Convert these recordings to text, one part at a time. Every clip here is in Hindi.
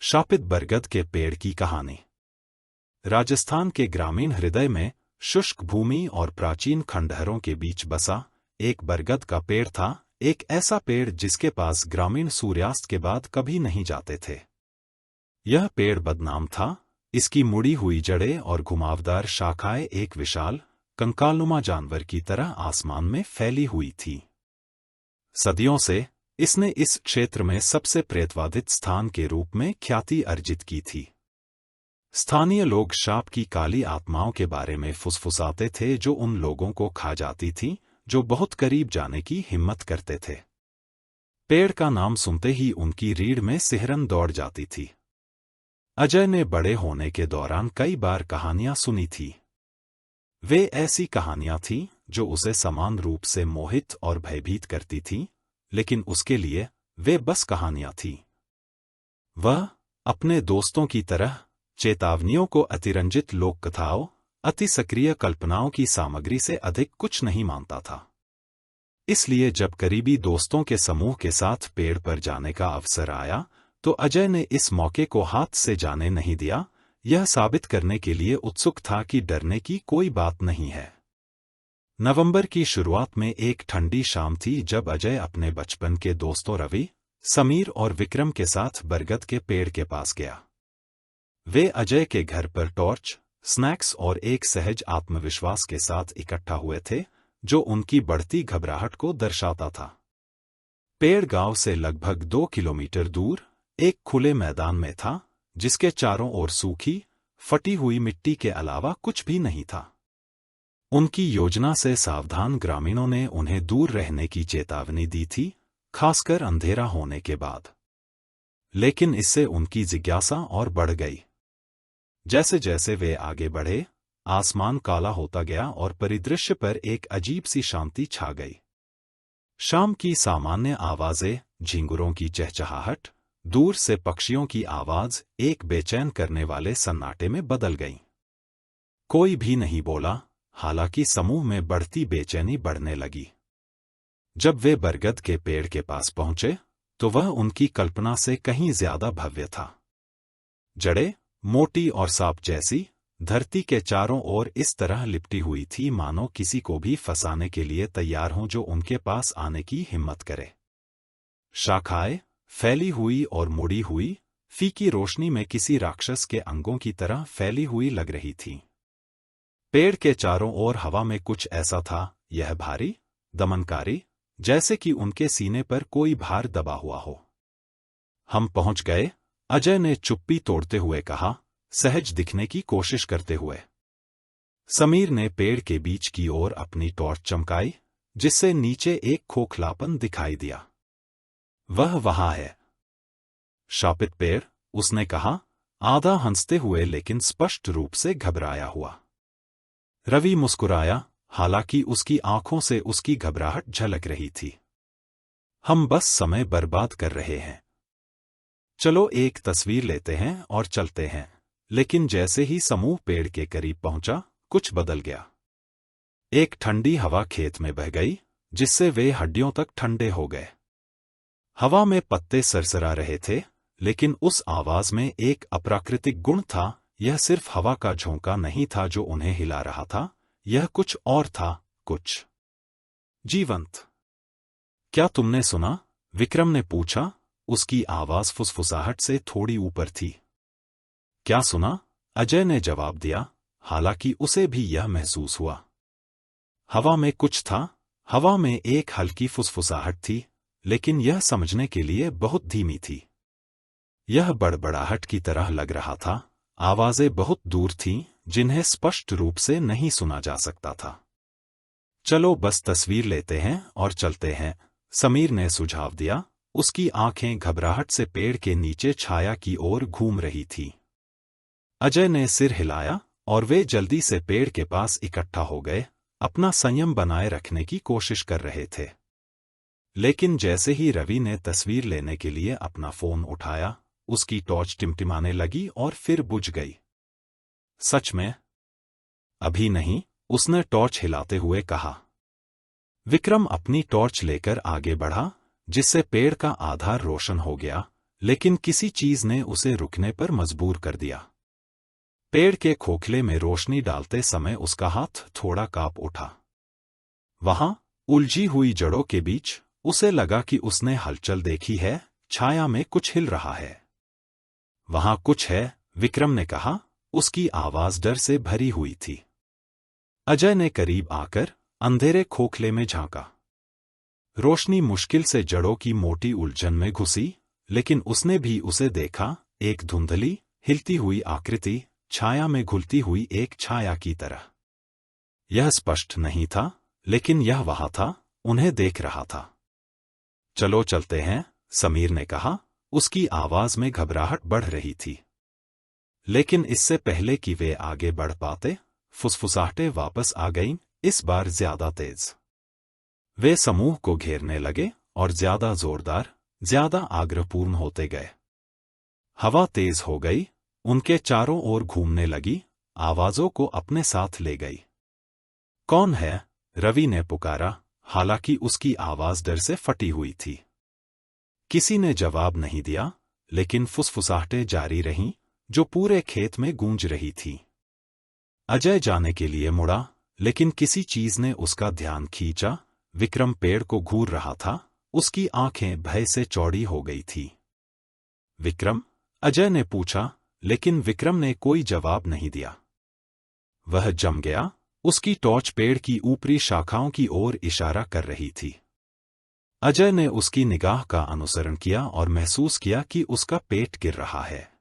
शापित बरगद के पेड़ की कहानी। राजस्थान के ग्रामीण हृदय में शुष्क भूमि और प्राचीन खंडहरों के बीच बसा एक बरगद का पेड़ था। एक ऐसा पेड़ जिसके पास ग्रामीण सूर्यास्त के बाद कभी नहीं जाते थे। यह पेड़ बदनाम था। इसकी मुड़ी हुई जड़ें और घुमावदार शाखाएं एक विशाल कंकालनुमा जानवर की तरह आसमान में फैली हुई थी। सदियों से इसने इस क्षेत्र में सबसे प्रेतवादित स्थान के रूप में ख्याति अर्जित की थी। स्थानीय लोग शाप की काली आत्माओं के बारे में फुसफुसाते थे जो उन लोगों को खा जाती थीं जो बहुत करीब जाने की हिम्मत करते थे। पेड़ का नाम सुनते ही उनकी रीढ़ में सिहरन दौड़ जाती थी। अजय ने बड़े होने के दौरान कई बार कहानियां सुनी थी। वे ऐसी कहानियां थीं जो उसे समान रूप से मोहित और भयभीत करती थीं, लेकिन उसके लिए वे बस कहानियां थीं। वह अपने दोस्तों की तरह चेतावनियों को अतिरंजित लोककथाओं, अति सक्रिय कल्पनाओं की सामग्री से अधिक कुछ नहीं मानता था। इसलिए जब करीबी दोस्तों के समूह के साथ पेड़ पर जाने का अवसर आया तो अजय ने इस मौके को हाथ से जाने नहीं दिया। यह साबित करने के लिए उत्सुक था कि डरने की कोई बात नहीं है। नवंबर की शुरुआत में एक ठंडी शाम थी जब अजय अपने बचपन के दोस्तों रवि, समीर और विक्रम के साथ बरगद के पेड़ के पास गया। वे अजय के घर पर टॉर्च, स्नैक्स और एक सहज आत्मविश्वास के साथ इकट्ठा हुए थे जो उनकी बढ़ती घबराहट को दर्शाता था। पेड़ गांव से लगभग 2 किलोमीटर दूर एक खुले मैदान में था जिसके चारों ओर सूखी, फटी हुई मिट्टी के अलावा कुछ भी नहीं था। उनकी योजना से सावधान ग्रामीणों ने उन्हें दूर रहने की चेतावनी दी थी, खासकर अंधेरा होने के बाद। लेकिन इससे उनकी जिज्ञासा और बढ़ गई। जैसे जैसे वे आगे बढ़े, आसमान काला होता गया और परिदृश्य पर एक अजीब सी शांति छा गई। शाम की सामान्य आवाजें, झिंगुरों की चहचहाहट, दूर से पक्षियों की आवाज एक बेचैन करने वाले सन्नाटे में बदल गईं। कोई भी नहीं बोला, हालांकि समूह में बढ़ती बेचैनी बढ़ने लगी। जब वे बरगद के पेड़ के पास पहुंचे तो वह उनकी कल्पना से कहीं ज्यादा भव्य था। जड़ें मोटी और सांप जैसी धरती के चारों ओर इस तरह लिपटी हुई थी मानो किसी को भी फंसाने के लिए तैयार हों जो उनके पास आने की हिम्मत करे। शाखाएं फैली हुई और मुड़ी हुई, फीकी रोशनी में किसी राक्षस के अंगों की तरह फैली हुई लग रही थीं। पेड़ के चारों ओर हवा में कुछ ऐसा था, यह भारी, दमनकारी, जैसे कि उनके सीने पर कोई भार दबा हुआ हो। हम पहुंच गए, अजय ने चुप्पी तोड़ते हुए कहा, सहज दिखने की कोशिश करते हुए। समीर ने पेड़ के बीच की ओर अपनी टॉर्च चमकाई, जिससे नीचे एक खोखलापन दिखाई दिया। वह वहां है। शापित पेड़, उसने कहा, आधा हंसते हुए लेकिन स्पष्ट रूप से घबराया हुआ। रवि मुस्कुराया, हालांकि उसकी आंखों से उसकी घबराहट झलक रही थी। हम बस समय बर्बाद कर रहे हैं। चलो एक तस्वीर लेते हैं और चलते हैं। लेकिन जैसे ही समूह पेड़ के करीब पहुंचा, कुछ बदल गया। एक ठंडी हवा खेत में बह गई, जिससे वे हड्डियों तक ठंडे हो गए। हवा में पत्ते सरसरा रहे थे, लेकिन उस आवाज में एक अप्राकृतिक गुण था। यह सिर्फ हवा का झोंका नहीं था जो उन्हें हिला रहा था, यह कुछ और था, कुछ जीवंत। क्या तुमने सुना? विक्रम ने पूछा, उसकी आवाज फुसफुसाहट से थोड़ी ऊपर थी। क्या सुना? अजय ने जवाब दिया, हालांकि उसे भी यह महसूस हुआ। हवा में कुछ था, हवा में एक हल्की फुसफुसाहट थी, लेकिन यह समझने के लिए बहुत धीमी थी। यह बड़बड़ाहट की तरह लग रहा था, आवाजें बहुत दूर थीं, जिन्हें स्पष्ट रूप से नहीं सुना जा सकता था। चलो बस तस्वीर लेते हैं और चलते हैं, समीर ने सुझाव दिया। उसकी आंखें घबराहट से पेड़ के नीचे छाया की ओर घूम रही थीं। अजय ने सिर हिलाया और वे जल्दी से पेड़ के पास इकट्ठा हो गए, अपना संयम बनाए रखने की कोशिश कर रहे थे। लेकिन जैसे ही रवि ने तस्वीर लेने के लिए अपना फोन उठाया, उसकी टॉर्च टिमटिमाने लगी और फिर बुझ गई। सच में? अभी नहीं, उसने टॉर्च हिलाते हुए कहा। विक्रम अपनी टॉर्च लेकर आगे बढ़ा, जिससे पेड़ का आधार रोशन हो गया, लेकिन किसी चीज ने उसे रुकने पर मजबूर कर दिया। पेड़ के खोखले में रोशनी डालते समय उसका हाथ थोड़ा कांप उठा। वहां उलझी हुई जड़ों के बीच उसे लगा कि उसने हलचल देखी है, छाया में कुछ हिल रहा है। वहां कुछ है, विक्रम ने कहा। उसकी आवाज डर से भरी हुई थी। अजय ने करीब आकर अंधेरे खोखले में झांका। रोशनी मुश्किल से जड़ों की मोटी उलझन में घुसी, लेकिन उसने भी उसे देखा, एक धुंधली हिलती हुई आकृति, छाया में घुलती हुई एक छाया की तरह। यह स्पष्ट नहीं था, लेकिन यह वहां था, उन्हें देख रहा था। चलो चलते हैं, समीर ने कहा। उसकी आवाज में घबराहट बढ़ रही थी। लेकिन इससे पहले कि वे आगे बढ़ पाते, फुसफुसाहटें वापस आ गईं, इस बार ज्यादा तेज। वे समूह को घेरने लगे और ज्यादा जोरदार, ज्यादा आग्रहपूर्ण होते गए। हवा तेज हो गई, उनके चारों ओर घूमने लगी, आवाजों को अपने साथ ले गई। कौन है? रवि ने पुकारा, हालांकि उसकी आवाज डर से फटी हुई थी। किसी ने जवाब नहीं दिया, लेकिन फुसफुसाहटें जारी रहीं, जो पूरे खेत में गूंज रही थी। अजय जाने के लिए मुड़ा, लेकिन किसी चीज ने उसका ध्यान खींचा। विक्रम पेड़ को घूर रहा था, उसकी आंखें भय से चौड़ी हो गई थी। विक्रम? अजय ने पूछा, लेकिन विक्रम ने कोई जवाब नहीं दिया। वह जम गया, उसकी टॉर्च पेड़ की ऊपरी शाखाओं की ओर इशारा कर रही थी। अजय ने उसकी निगाह का अनुसरण किया और महसूस किया कि उसका पेट गिर रहा है।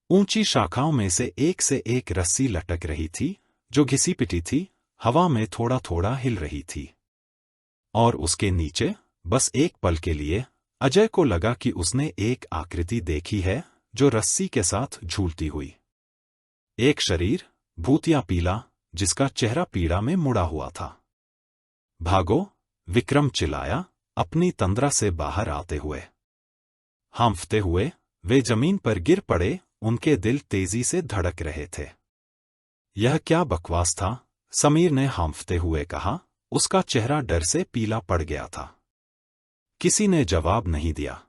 ऊंची शाखाओं में से एक रस्सी लटक रही थी, जो घिसी पिटी थी, हवा में थोड़ा थोड़ा हिल रही थी। और उसके नीचे, बस एक पल के लिए, अजय को लगा कि उसने एक आकृति देखी है, जो रस्सी के साथ झूलती हुई। एक शरीर, भूतिया पीला, जिसका चेहरा पीड़ा में मुड़ा हुआ था। भागो! विक्रम चिल्लाया, अपनी तंद्रा से बाहर आते हुए। हांफते हुए वे जमीन पर गिर पड़े, उनके दिल तेजी से धड़क रहे थे। यह क्या बकवास था? समीर ने हांफते हुए कहा, उसका चेहरा डर से पीला पड़ गया था। किसी ने जवाब नहीं दिया।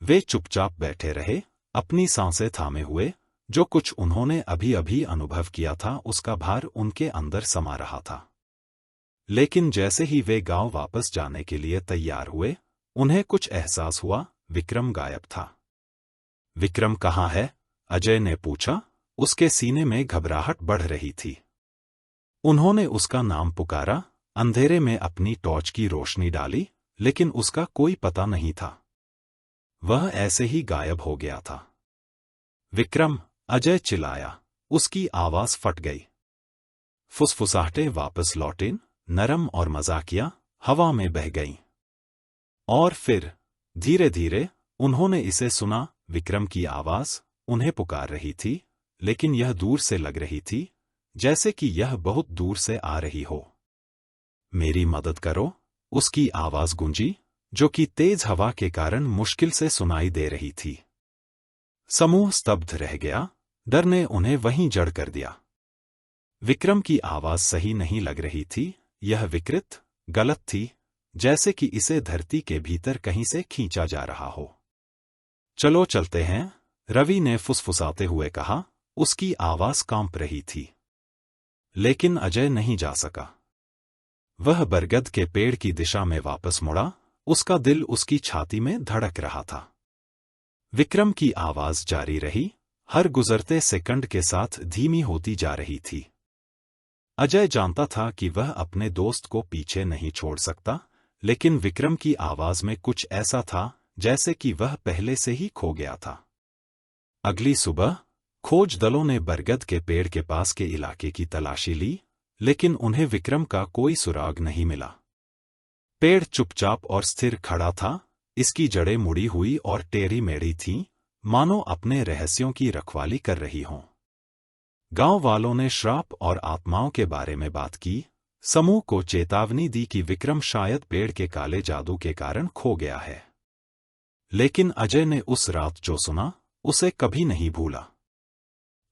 वे चुपचाप बैठे रहे, अपनी सांसें थामे हुए। जो कुछ उन्होंने अभी अभी अनुभव किया था, उसका भार उनके अंदर समा रहा था। लेकिन जैसे ही वे गांव वापस जाने के लिए तैयार हुए, उन्हें कुछ एहसास हुआ, विक्रम गायब था। विक्रम कहाँ है? अजय ने पूछा, उसके सीने में घबराहट बढ़ रही थी। उन्होंने उसका नाम पुकारा, अंधेरे में अपनी टॉर्च की रोशनी डाली, लेकिन उसका कोई पता नहीं था। वह ऐसे ही गायब हो गया था। विक्रम! अजय चिल्लाया, उसकी आवाज फट गई। फुसफुसाहटें वापस लौटें, नरम और मजाकिया, हवा में बह गईं। और फिर धीरे धीरे उन्होंने इसे सुना, विक्रम की आवाज उन्हें पुकार रही थी, लेकिन यह दूर से लग रही थी, जैसे कि यह बहुत दूर से आ रही हो। मेरी मदद करो! उसकी आवाज गूंजी, जो कि तेज हवा के कारण मुश्किल से सुनाई दे रही थी। समूह स्तब्ध रह गया, डर ने उन्हें वहीं जड़ कर दिया। विक्रम की आवाज सही नहीं लग रही थी, यह विकृत, गलत थी, जैसे कि इसे धरती के भीतर कहीं से खींचा जा रहा हो। चलो चलते हैं, रवि ने फुसफुसाते हुए कहा, उसकी आवाज कांप रही थी। लेकिन अजय नहीं जा सका। वह बरगद के पेड़ की दिशा में वापस मुड़ा, उसका दिल उसकी छाती में धड़क रहा था। विक्रम की आवाज जारी रही, हर गुजरते सेकंड के साथ धीमी होती जा रही थी। अजय जानता था कि वह अपने दोस्त को पीछे नहीं छोड़ सकता, लेकिन विक्रम की आवाज में कुछ ऐसा था, जैसे कि वह पहले से ही खो गया था। अगली सुबह खोज दलों ने बरगद के पेड़ के पास के इलाके की तलाशी ली, लेकिन उन्हें विक्रम का कोई सुराग नहीं मिला। पेड़ चुपचाप और स्थिर खड़ा था, इसकी जड़ें मुड़ी हुई और टेढ़ी मेढ़ी थीं, मानो अपने रहस्यों की रखवाली कर रही हों। गांव वालों ने श्राप और आत्माओं के बारे में बात की, समूह को चेतावनी दी कि विक्रम शायद पेड़ के काले जादू के कारण खो गया है। लेकिन अजय ने उस रात जो सुना, उसे कभी नहीं भूला।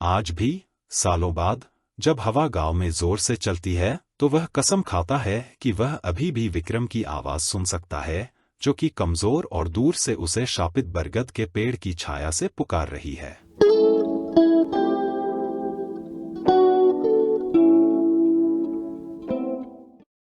आज भी, सालों बाद, जब हवा गांव में जोर से चलती है, तो वह कसम खाता है कि वह अभी भी विक्रम की आवाज सुन सकता है, जो कि कमजोर और दूर से उसे शापित बरगद के पेड़ की छाया से पुकार रही है।